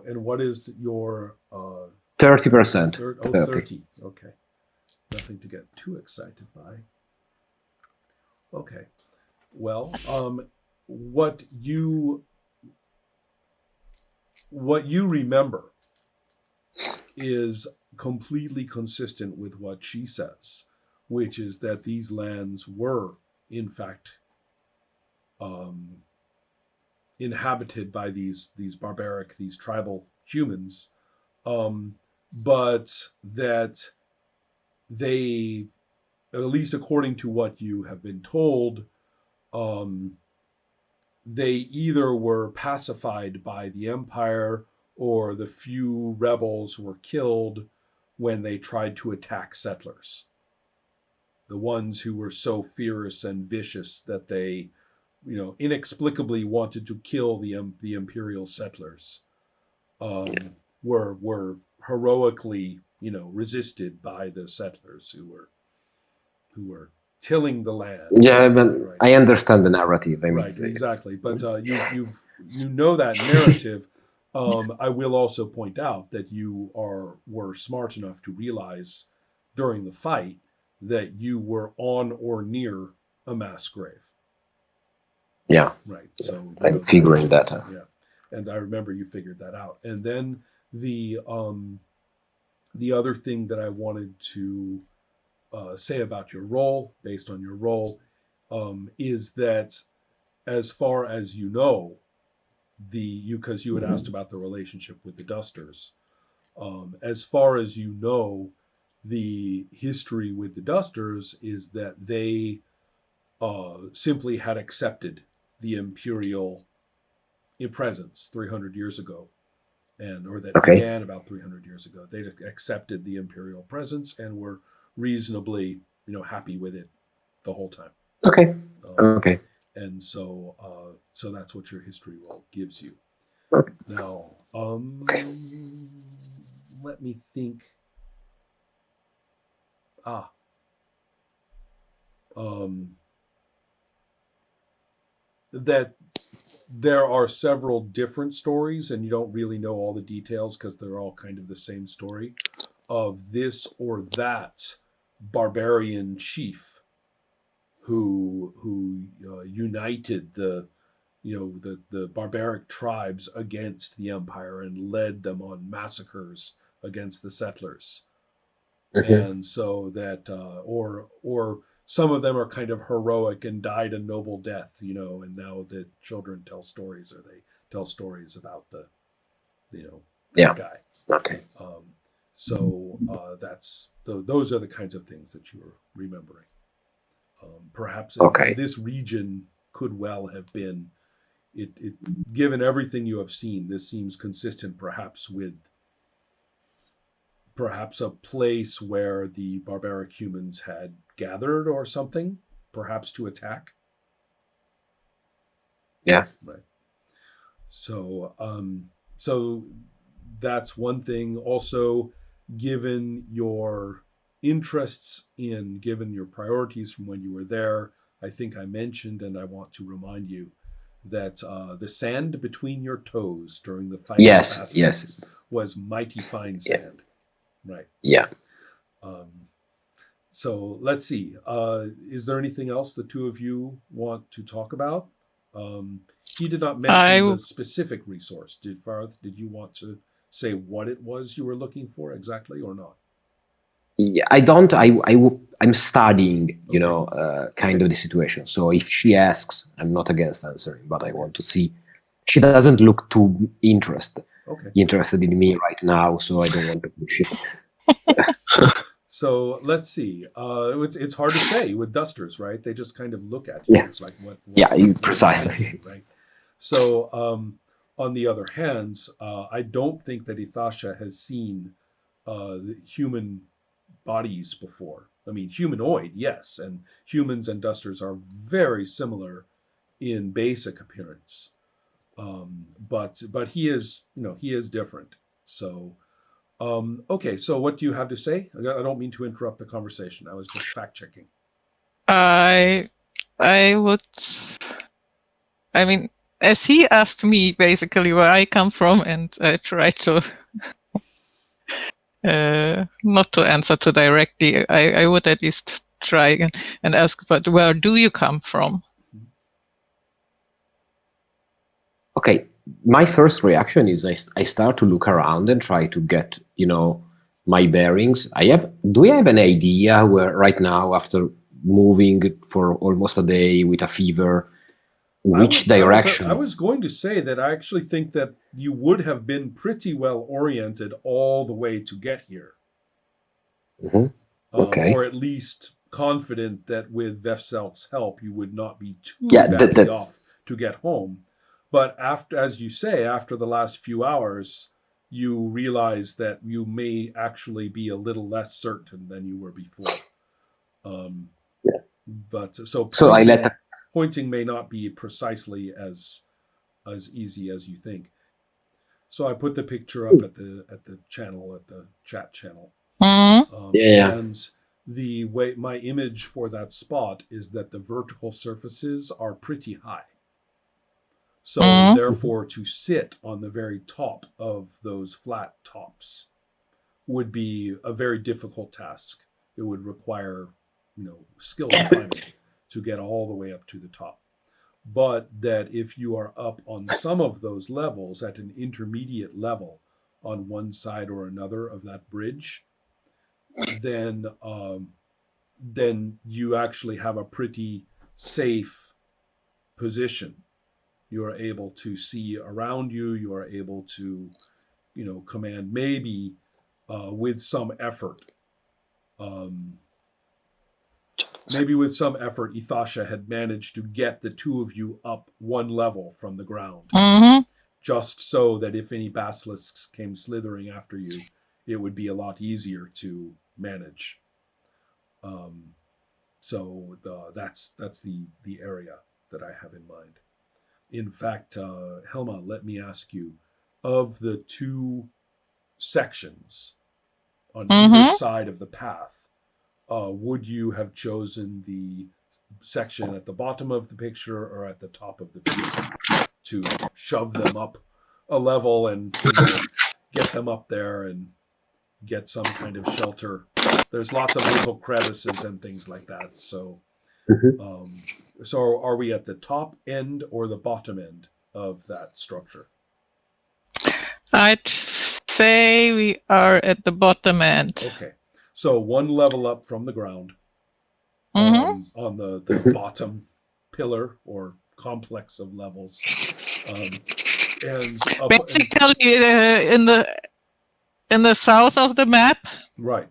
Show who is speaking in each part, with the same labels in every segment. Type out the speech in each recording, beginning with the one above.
Speaker 1: and what is your
Speaker 2: 30%.
Speaker 1: 30? Okay, nothing to get too excited by. Okay, well, what you what you remember is completely consistent with what she says, which is that these lands were, in fact, um, inhabited by these barbaric, these tribal humans, um, but that they, at least according to what you have been told, um, they either were pacified by the empire or the few rebels were killed when they tried to attack settlers, the ones who were so fierce and vicious that they, inexplicably wanted to kill the imperial settlers, were heroically, resisted by the settlers who were tilling the land.
Speaker 2: Yeah, but
Speaker 1: Right,
Speaker 2: I understand the narrative. I mean,
Speaker 1: right, exactly. But you know that narrative. I will also point out that you were smart enough to realize during the fight that you were on or near a mass grave.
Speaker 2: yeah,
Speaker 1: Right. So you
Speaker 2: I'm
Speaker 1: know that.
Speaker 2: figuring that.
Speaker 1: Yeah. And I remember you figured that out. And then the other thing that I wanted to say about your role, based on your role, is that as far as you know, because you had asked about the relationship with the Dusters. As far as you know, the history with the Dusters is that they simply had accepted the imperial presence 300 years ago, and or that
Speaker 2: Okay.
Speaker 1: began about 300 years ago. They accepted the imperial presence and were reasonably, happy with it the whole time.
Speaker 2: Okay.
Speaker 1: Um,
Speaker 2: Okay.
Speaker 1: and so that's what your history role gives you.
Speaker 2: Okay.
Speaker 1: Now,
Speaker 2: Okay.
Speaker 1: let me think. Ah, um, that there are several different stories, and you don't really know all the details because they're all kind of the same story of this or that barbarian chief who united the barbaric tribes against the empire and led them on massacres against the settlers.
Speaker 2: Mm-hmm.
Speaker 1: And so that or some of them are kind of heroic and died a noble death, and now the children tell stories, or they tell stories about you know that
Speaker 2: Yeah.
Speaker 1: guy.
Speaker 2: Okay.
Speaker 1: um, those are the kinds of things that you're remembering. Perhaps, and
Speaker 2: Okay.
Speaker 1: this region could well have been it. Given everything you have seen, this seems consistent, perhaps with perhaps a place where the barbaric humans had gathered or something, perhaps to attack.
Speaker 2: Yeah.
Speaker 1: Right. So that's one thing. Also, given your interests given your priorities from when you were there, I think I mentioned, and I want to remind you that the sand between your toes during the fight with the
Speaker 2: Yes. Yes.
Speaker 1: basilisks was mighty fine
Speaker 2: Yeah.
Speaker 1: sand. Right.
Speaker 2: Yeah.
Speaker 1: Um, So let's see. Is there anything else the two of you want to talk about? He did not mention
Speaker 3: I
Speaker 1: the specific resource. Did Farth? Did you want to say what it was you were looking for exactly, or not?
Speaker 2: Yeah. I don't. I'm studying.
Speaker 1: Okay.
Speaker 2: Kind of the situation. So if she asks, I'm not against answering, but I
Speaker 1: Okay.
Speaker 2: want to see. She doesn't look too
Speaker 1: Okay.
Speaker 2: interested in me right now, so I don't want to push it.
Speaker 1: So let's see. It's hard to say with dusters, right? They just kind of look at you.
Speaker 2: Yeah.
Speaker 1: It's like
Speaker 2: Yeah.
Speaker 1: what are you thinking,
Speaker 2: Precisely.
Speaker 1: right? So on the other hand, I don't think that Ithasha has seen human bodies before. I mean, humanoid, yes, and humans and dusters are very similar in basic appearance. But he is different. So okay, so what do you have to say? I don't mean to interrupt the conversation. I was just fact checking.
Speaker 3: I I would. I mean, as he asked me basically where I come from, and I tried to not to answer too directly, I would at least try and ask, but where do you come from?
Speaker 2: Okay, my first reaction is I start to look around and try to get, my bearings. Do you have an idea where right now, after moving for almost a day with a fever, which direction?
Speaker 1: I was going to say that I actually think that you would have been pretty well oriented all the way to get here.
Speaker 2: Mhm. Okay.
Speaker 1: Or at least confident that with Vefselk's help, you would not be too
Speaker 2: Yeah,
Speaker 1: badly off to get home. But after, as you say, after the last few hours, you realize that you may actually be a little less certain than you were before.
Speaker 2: Yeah.
Speaker 1: But so pointing may not be precisely as easy as you think. So I put the picture up at the channel, at the chat channel.
Speaker 2: Yeah.
Speaker 1: And the way my image for that spot is that the vertical surfaces are pretty high. So therefore, to sit on the very top of those flat tops would be a very difficult task. It would require, skilled climbing to get all the way up to the top. But that if you are up on some of those levels at an intermediate level on one side or another of that bridge, then you actually have a pretty safe position. You are able to see around you. You are able to, command maybe with some effort. Maybe with some effort, Ethasha had managed to get the two of you up one level from the ground, just so that if any basilisks came slithering after you, it would be a lot easier to manage. So that's the area that I have in mind. In fact, Helma, let me ask you, of the two sections on either side of the path, would you have chosen the section at the bottom of the picture or at the top of the picture to shove them up a level and get them up there and get some kind of shelter? There's lots of little crevices and things like that. So, so are we at the top end or the bottom end of that structure?
Speaker 3: I'd say we are at the bottom end.
Speaker 1: Okay. So one level up from the ground on the bottom pillar or complex of levels. And
Speaker 3: basically in the south of the map.
Speaker 1: Right.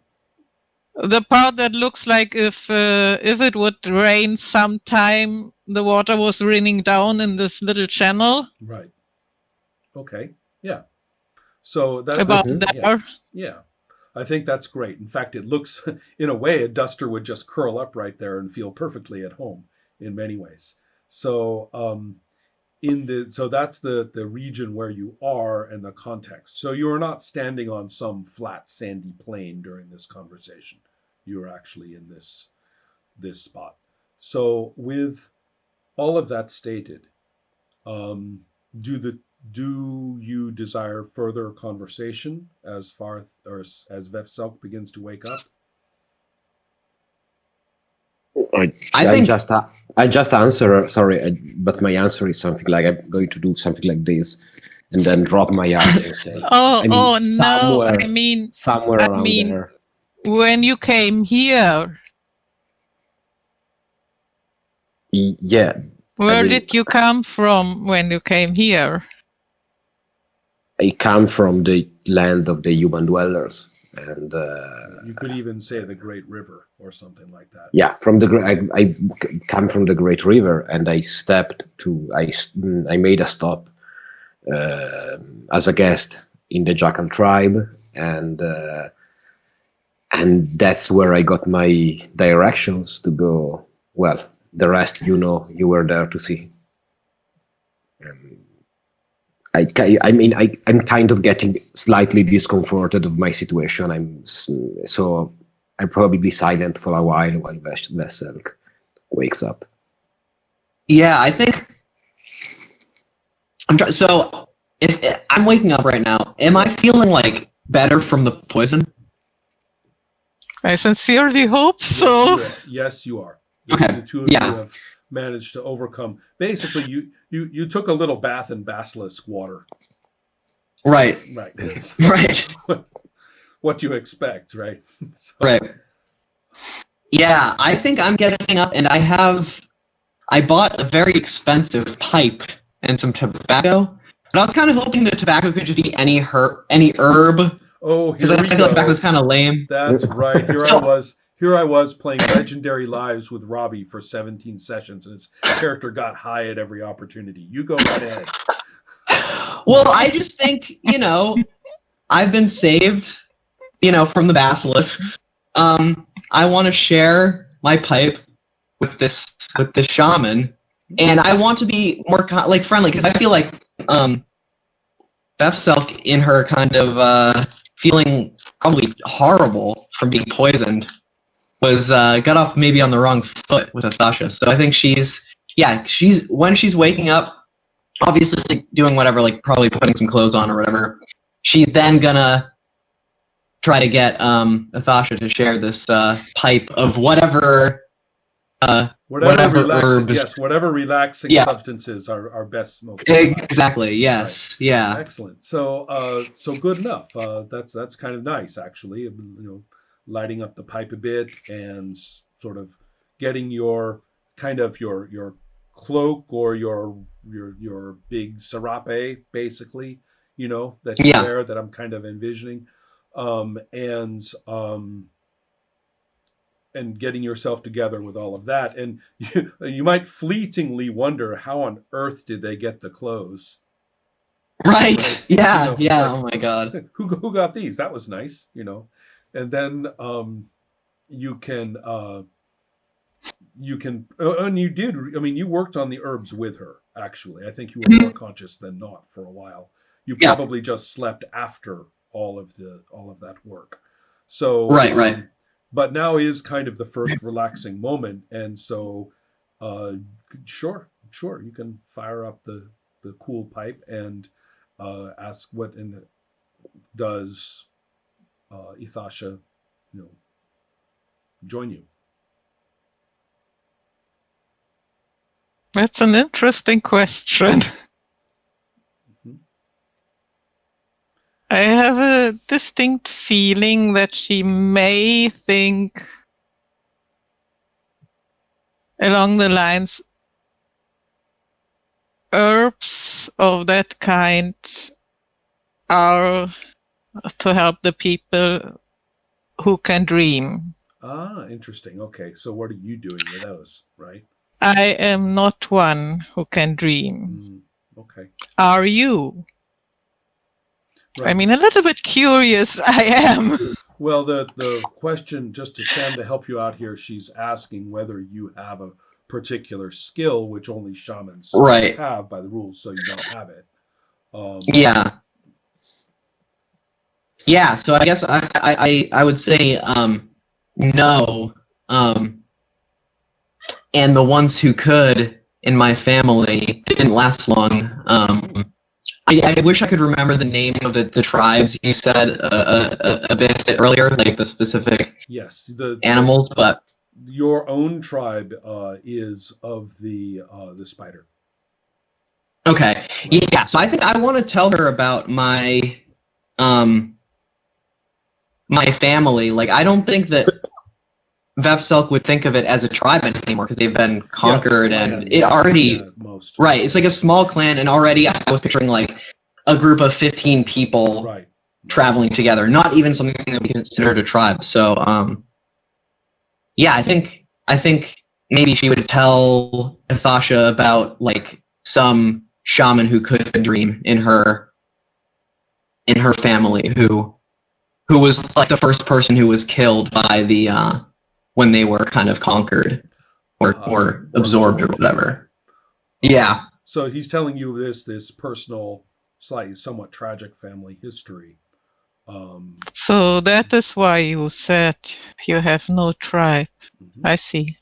Speaker 3: The part that looks like if it would rain sometime, the water was raining down in this little channel.
Speaker 1: Right. Okay. Yeah. So that's
Speaker 3: about there.
Speaker 1: Yeah. I think that's great. In fact, it looks, in a way, a duster would just curl up right there and feel perfectly at home in many ways. So, so that's the region where you are and the context. So you are not standing on some flat sandy plain during this conversation. You are actually in this spot. So with all of that stated, do you desire further conversation as far as Vefselk begins to wake up?
Speaker 2: I just answer. Sorry, but my answer is something like I'm going to do something like this, and then drop my eyes and say, somewhere around there.
Speaker 3: When you came here.
Speaker 2: Yeah.
Speaker 3: Where did you come from when you came here?
Speaker 2: I come from the land of the human dwellers, and
Speaker 1: you could even say the Great River or something like that.
Speaker 2: Yeah, from I come from the Great River, and I made a stop as a guest in the Jackal tribe, and that's where I got my directions to go. Well, the rest, you were there to see. I'm kind of getting slightly discomforted of my situation. I'll probably be silent for a while Vefselk wakes up.
Speaker 4: Yeah, I think So if I'm waking up right now, am I feeling like better from the poison?
Speaker 3: I sincerely hope so.
Speaker 1: Yes, you are.
Speaker 4: Okay,
Speaker 1: The two of
Speaker 4: yeah.
Speaker 1: you have managed to overcome. Basically, you took a little bath in basilisk water.
Speaker 4: Right.
Speaker 1: Right.
Speaker 4: Right.
Speaker 1: What do you expect, right? So,
Speaker 4: Right. Yeah, I think I'm getting up, and I bought a very expensive pipe and some tobacco. But I was kind of hoping the tobacco could just be any herb,
Speaker 1: oh,
Speaker 4: because
Speaker 1: here
Speaker 4: I
Speaker 1: we
Speaker 4: feel
Speaker 1: go.
Speaker 4: like tobacco's kind of lame.
Speaker 1: That's right. Here I was playing Legendary Lives with Robbie for 17 sessions, and his character got high at every opportunity. You go right ahead.
Speaker 4: Well, I just think, I've been saved, from the basilisks. I want to share my pipe with this shaman, and I want to be more friendly, because I feel like Beth Selk, in her kind of feeling probably horrible from being poisoned, was got off maybe on the wrong foot with Athasha. So I think she's when she's waking up, obviously doing whatever, like probably putting some clothes on or whatever. She's then gonna try to get Athasha to share this pipe of whatever
Speaker 1: Relaxing,
Speaker 4: herbs.
Speaker 1: yes, whatever relaxing
Speaker 4: Yeah.
Speaker 1: substances are best smoked.
Speaker 4: Exactly. Yes. Right. Yeah.
Speaker 1: Excellent. So good enough. That's kind of nice, actually. Lighting up the pipe a bit and sort of getting your cloak or your big serape, basically. That you wear, that I'm kind of envisioning, and getting yourself together with all of that. And you might fleetingly wonder, how on earth did they get the clothes?
Speaker 4: Right. Yeah. Yeah. Oh my God.
Speaker 1: Who got these? That was nice, And then you can and you did. I mean, you worked on the herbs with her. Actually, I think you were more conscious than not for a while. You probably just slept after all of that work. So
Speaker 4: right.
Speaker 1: But now is kind of the first relaxing moment, and so sure, you can fire up the cool pipe and ask what does Athasha, join you.
Speaker 3: That's an interesting question. I have a distinct feeling that she may think along the lines, herbs of that kind are to help the people who can dream.
Speaker 1: Ah, interesting. Okay, so what are you doing with those, right?
Speaker 3: I am not one who can dream.
Speaker 1: Okay.
Speaker 3: Are you?
Speaker 1: Right.
Speaker 3: I mean, a little bit curious I am.
Speaker 1: Well, the question, just to Sam, to help you out here, she's asking whether you have a particular skill, which only shamans have by the rules, so you don't have it.
Speaker 4: Yeah, so I guess I would say no. And the ones who could in my family didn't last long. I wish I could remember the name of the tribes you said a bit earlier, like the specific animals, but
Speaker 1: your own tribe is of the spider.
Speaker 4: Okay, yeah. So I think I want to tell her about my my family. Like, I don't think that Vefselk would think of it as a tribe anymore, because they've been conquered, and it already right. It's like a small clan, and already I was picturing like a group of 15 people traveling together, not even something that we considered a tribe. So yeah, I think maybe she would tell Athasha about like some shaman who could dream in her family, who was like the first person who was killed by the when they were kind of conquered or absorbed or whatever. Yeah.
Speaker 1: So he's telling you this personal, slightly somewhat tragic family history.
Speaker 3: So that is why you said you have no tribe. I see.